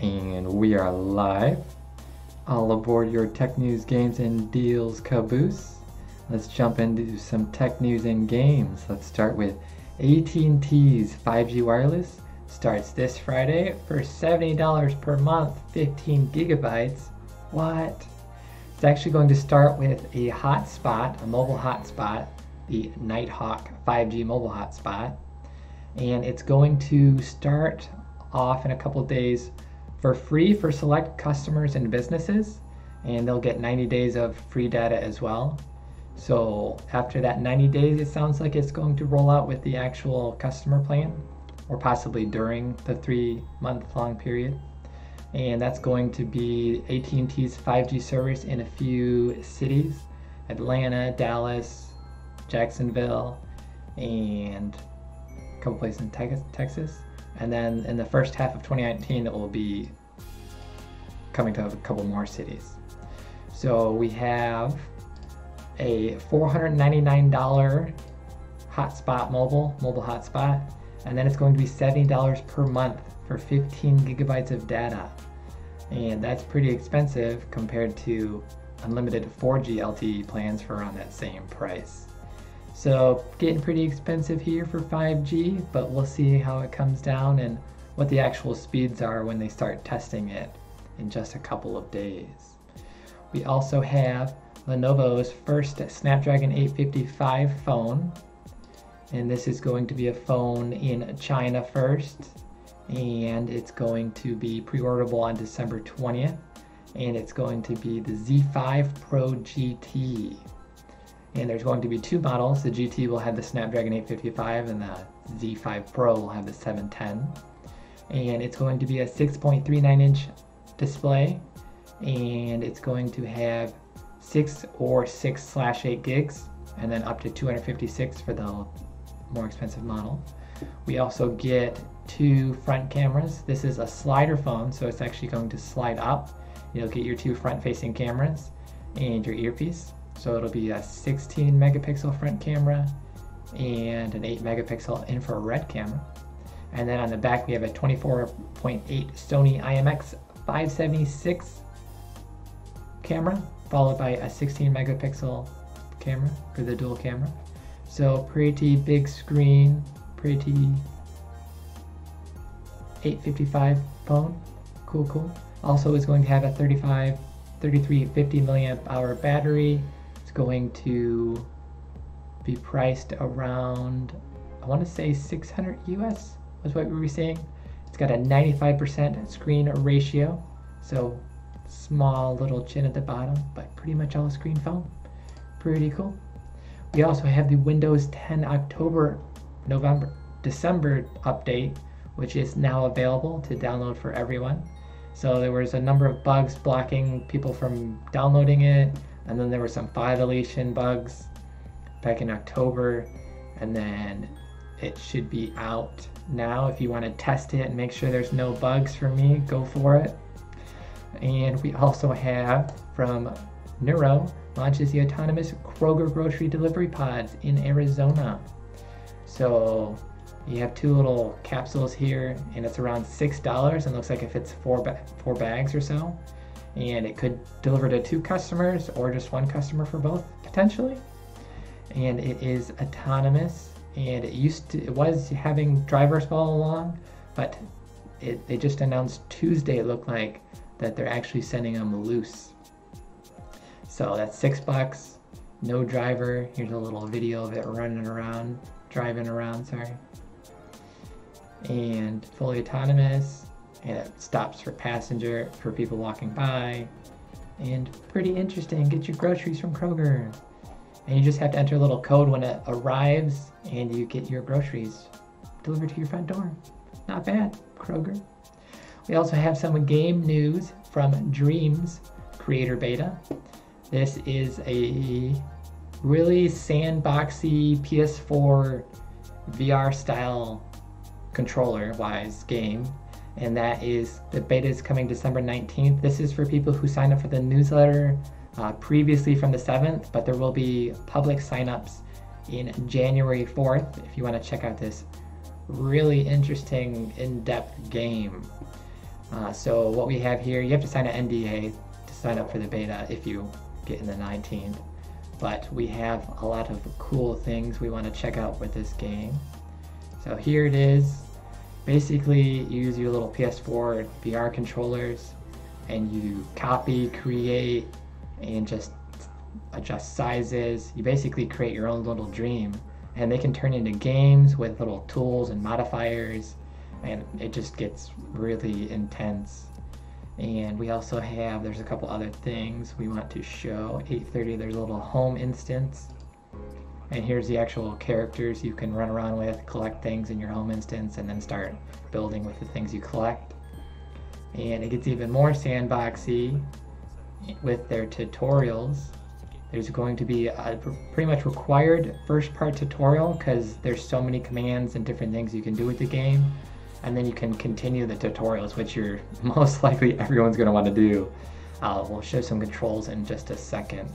And we are live. All aboard your tech news, games, and deals caboose. Let's jump into some tech news and games. Let's start with AT&T's 5G wireless. Starts this Friday for $70 per month, 15 gigabytes. What? It's actually going to start with a hotspot, a mobile hotspot, the Nighthawk 5G mobile hotspot. And it's going to start off in a couple days for free for select customers and businesses, and they'll get 90 days of free data as well. So after that 90 days, it sounds like it's going to roll out with the actual customer plan, or possibly during the 3-month long period. And that's going to be AT&T's 5G service in a few cities: Atlanta, Dallas, Jacksonville, and a couple places in Texas. And then in the first half of 2019, it will be coming to a couple more cities. So we have a $499 hotspot, mobile hotspot, and then it's going to be $70 per month for 15 gigabytes of data. And that's pretty expensive compared to unlimited 4G LTE plans for around that same price. So getting pretty expensive here for 5G, but we'll see how it comes down and what the actual speeds are when they start testing it in just a couple of days. We also have Lenovo's first Snapdragon 855 phone, and this is going to be a phone in China first, and it's going to be pre-orderable on December 20th, and it's going to be the Z5 Pro GT. And there's going to be two models. The GT will have the Snapdragon 855 and the Z5 Pro will have the 710. And it's going to be a 6.39-inch display, and it's going to have 6 or 6/8 gigs, and then up to 256 for the more expensive model. We also get 2 front cameras. This is a slider phone, so it's actually going to slide up. You'll get your 2 front-facing cameras and your earpiece. So it'll be a 16 megapixel front camera and an 8 megapixel infrared camera. And then on the back we have a 24.8 Sony IMX576 camera, followed by a 16 megapixel camera for the dual camera. So pretty big screen, pretty 855 phone, cool. Also is going to have a 3350 milliamp hour battery. Going to be priced around, I want to say 600 US was what we were saying. It's got a 95% screen ratio, so small little chin at the bottom, but pretty much all screen phone. Pretty cool. We also have the Windows 10 December update, which is now available to download for everyone. So there was a number of bugs blocking people from downloading it. And then there were some file deletion bugs back in October, and then it should be out now. If you want to test it and make sure there's no bugs for me, go for it. And we also have from Nuro launches the autonomous Kroger grocery delivery pods in Arizona. So you have 2 little capsules here, and it's around $6, and looks like it fits 4 bags or so. And it could deliver to 2 customers or just 1 customer for both, potentially. And it is autonomous, and it was having drivers follow along, but they just announced Tuesday, it looked like, that they're actually sending them loose. So that's $6, no driver. Here's a little video of it driving around, and fully autonomous. And it stops for people walking by, and pretty interesting. Get your groceries from Kroger, and you just have to enter a little code when it arrives, and you get your groceries delivered to your front door. Not bad, Kroger. We also have some game news from Dreams Creator Beta. This is a really sandboxy PS4 VR style controller-wise game. And that is, the beta is coming December 19th. This is for people who sign up for the newsletter previously from the 7th, but there will be public signups in January 4th if you want to check out this really interesting in-depth game. So what we have here, you have to sign an NDA to sign up for the beta if you get in the 19th. But we have a lot of cool things we want to check out with this game. So here it is. Basically, you use your little PS4 VR controllers and you copy, create, and just adjust sizes. You basically create your own little dream, and they can turn into games with little tools and modifiers, and it just gets really intense. And we also have, there's a couple other things we want to show. 8:30, there's a little home instance. And here's the actual characters you can run around with, collect things in your home instance, and then start building with the things you collect. And it gets even more sandboxy with their tutorials. There's going to be a pretty much required first part tutorial because there's so many commands and different things you can do with the game. And then you can continue the tutorials, which you're most likely everyone's going to want to do. We'll show some controls in just a second.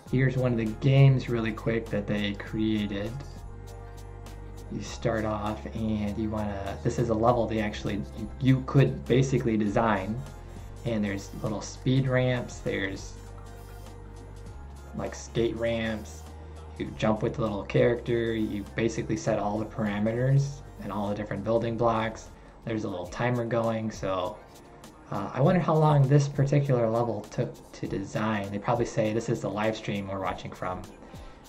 Here's one of the games really quick that they created. You start off and you want to, this is a level they actually, you could basically design. And there's little speed ramps, there's like skate ramps. You jump with the little character, you basically set all the parameters and all the different building blocks. There's a little timer going, so I wonder how long this particular level took to design. They probably say this is the live stream we're watching from,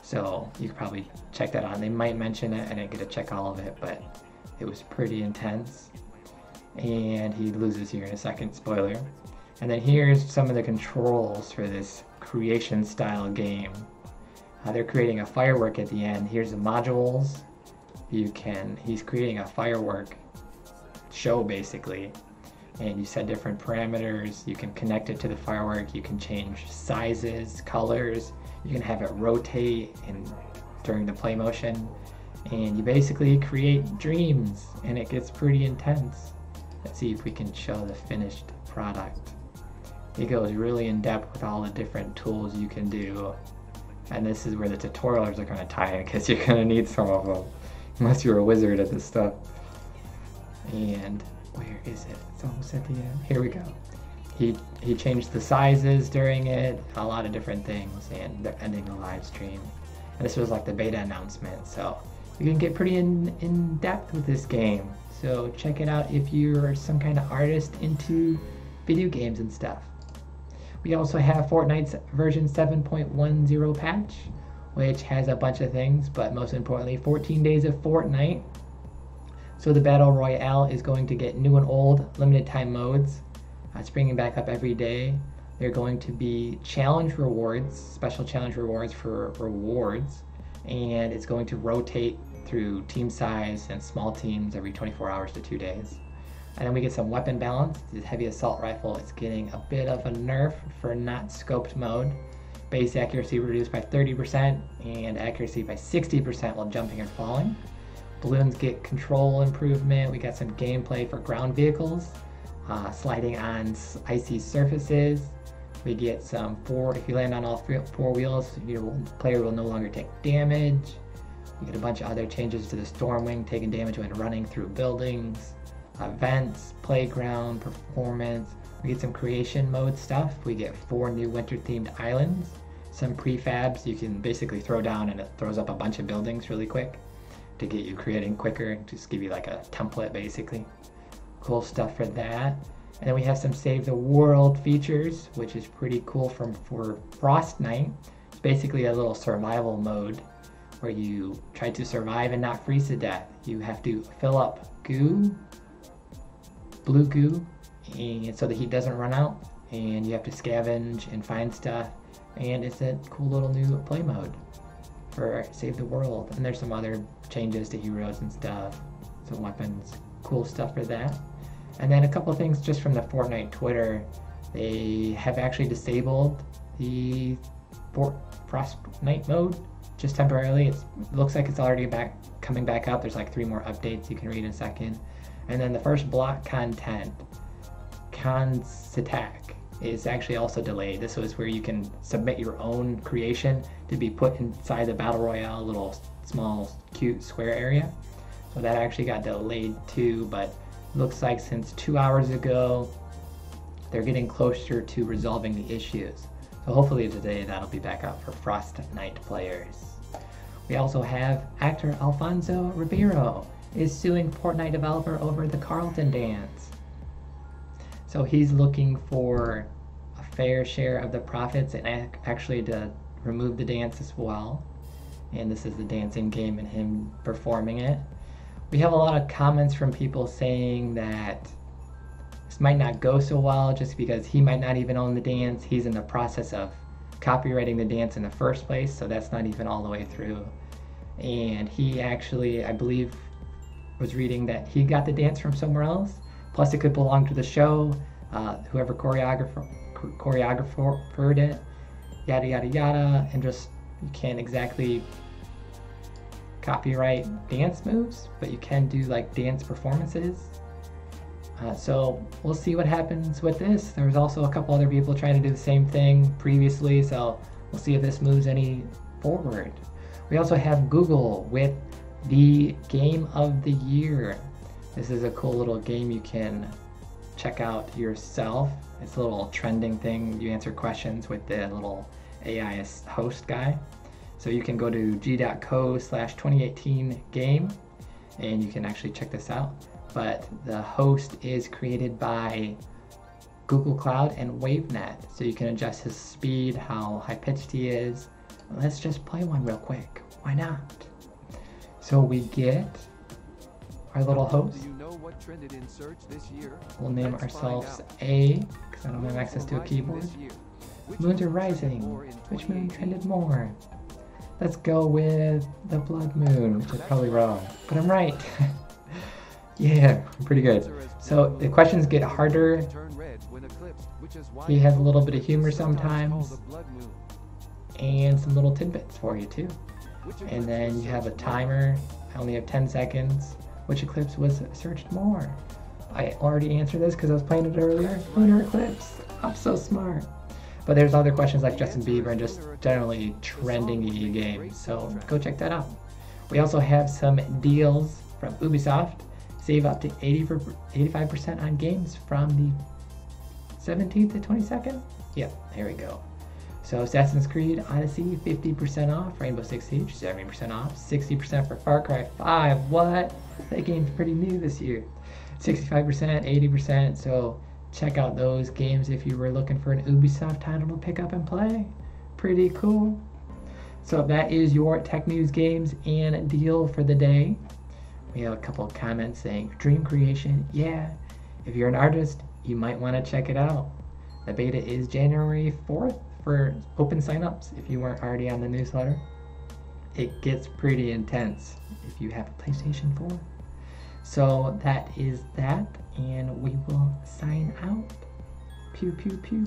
so you could probably check that out. They might mention it. I didn't get to check all of it, but it was pretty intense. And he loses here in a second, spoiler. And then here's some of the controls for this creation style game. They're creating a firework at the end. Here's the modules. He's creating a firework show basically, and you set different parameters. You can connect it to the firework, you can change sizes, colors, you can have it rotate during the play motion, and you basically create dreams, and it gets pretty intense. Let's see if we can show the finished product. It goes really in depth with all the different tools you can do, and this is where the tutorials are going to tie in because you're going to need some of them. Unless you're a wizard at this stuff. And where is it? It's almost at the end. Here we go. He changed the sizes during it, a lot of different things, and they're ending the live stream. And this was like the beta announcement, so you can get pretty in depth with this game. So check it out if you're some kind of artist into video games and stuff. We also have Fortnite's version 7.10 patch, which has a bunch of things, but most importantly, 14 days of Fortnite. So the Battle Royale is going to get new and old limited time modes. It's bringing back up every day. They're going to be challenge rewards, special challenge rewards for rewards, and it's going to rotate through team size and small teams every 24 hours to 2 days. And then we get some weapon balance. The heavy assault rifle is getting a bit of a nerf for not scoped mode. Base accuracy reduced by 30% and accuracy by 60% while jumping and falling. Balloons get control improvement. We got some gameplay for ground vehicles, sliding on icy surfaces. We get some if you land on all four wheels, your player will no longer take damage. We get a bunch of other changes to the Stormwing, taking damage when running through buildings, events, playground, performance. We get some creation mode stuff. We get 4 new winter-themed islands, some prefabs you can basically throw down, and it throws up a bunch of buildings really quick to get you creating quicker, and just give you like a template basically. Cool stuff for that. And then we have some Save the World features, which is pretty cool for Fortnite. It's basically a little survival mode where you try to survive and not freeze to death. You have to fill up goo, blue goo, and so the heat doesn't run out, and you have to scavenge and find stuff, and it's a cool little new play mode for Save the World. And there's some other changes to heroes and stuff, some weapons, cool stuff for that. And then a couple of things just from the Fortnite Twitter. They have actually disabled the Frostnite mode just temporarily. It looks like it's already coming back up. There's like 3 more updates you can read in a second. And then the first block content, Attack, is actually also delayed. This was where you can submit your own creation to be put inside the Battle Royale little small cute square area. So that actually got delayed too, but Looks like since 2 hours ago, they're getting closer to resolving the issues. So hopefully today that'll be back up for Fortnite players. We also have actor Alfonso Ribeiro is suing Fortnite developer over the Carlton dance. So he's looking for a fair share of the profits and actually to remove the dance as well. And this is the dancing game and him performing it. We have a lot of comments from people saying that this might not go so well just because he might not even own the dance. He's in the process of copywriting the dance in the first place, so that's not even all the way through. And he actually, I believe, was reading that he got the dance from somewhere else. Plus it could belong to the show, whoever choreographed it, yada yada yada, and just you can't exactly copyright dance moves, but you can do like dance performances. So we'll see what happens with this. There was also a couple other people trying to do the same thing previously, so we'll see if this moves any forward. We also have Google with the Game of the Year. This is a cool little game you can check out yourself. It's a little trending thing. You answer questions with the little AI host guy. So you can go to g.co/2018game and you can actually check this out. But the host is created by Google Cloud and WaveNet. So you can adjust his speed, how high pitched he is. Let's just play one real quick. Why not? So we get our little host. Do you know what trended in search this year? We'll name ourselves A, because I don't have access to a keyboard. Moons are rising. Which moon trended more? Let's go with the blood moon, which is probably wrong, but I'm right. Yeah, I'm pretty good. So the questions get harder. He has a little bit of humor sometimes, and some little tidbits for you too. And then you have a timer. I only have 10 seconds. Which eclipse was searched more? I already answered this because I was playing it earlier. Lunar eclipse. I'm so smart. But there's other questions like Justin Bieber and just generally trending games. So go check that out. We also have some deals from Ubisoft. Save up to 85% on games from the 17th to 22nd. Yep, here we go. So Assassin's Creed Odyssey, 50% off. Rainbow Six Siege, 70% off. 60% for Far Cry 5. What? That game's pretty new this year. 65%, 80%. So check out those games if you were looking for an Ubisoft title to pick up and play. Pretty cool. So that is your tech news, games, and deal for the day. We have a couple of comments saying, dream creation, yeah. If you're an artist, you might want to check it out. The beta is January 4th for open signups if you weren't already on the newsletter. It gets pretty intense if you have a PlayStation 4. So that is that, and we will sign out. Pew, pew, pew.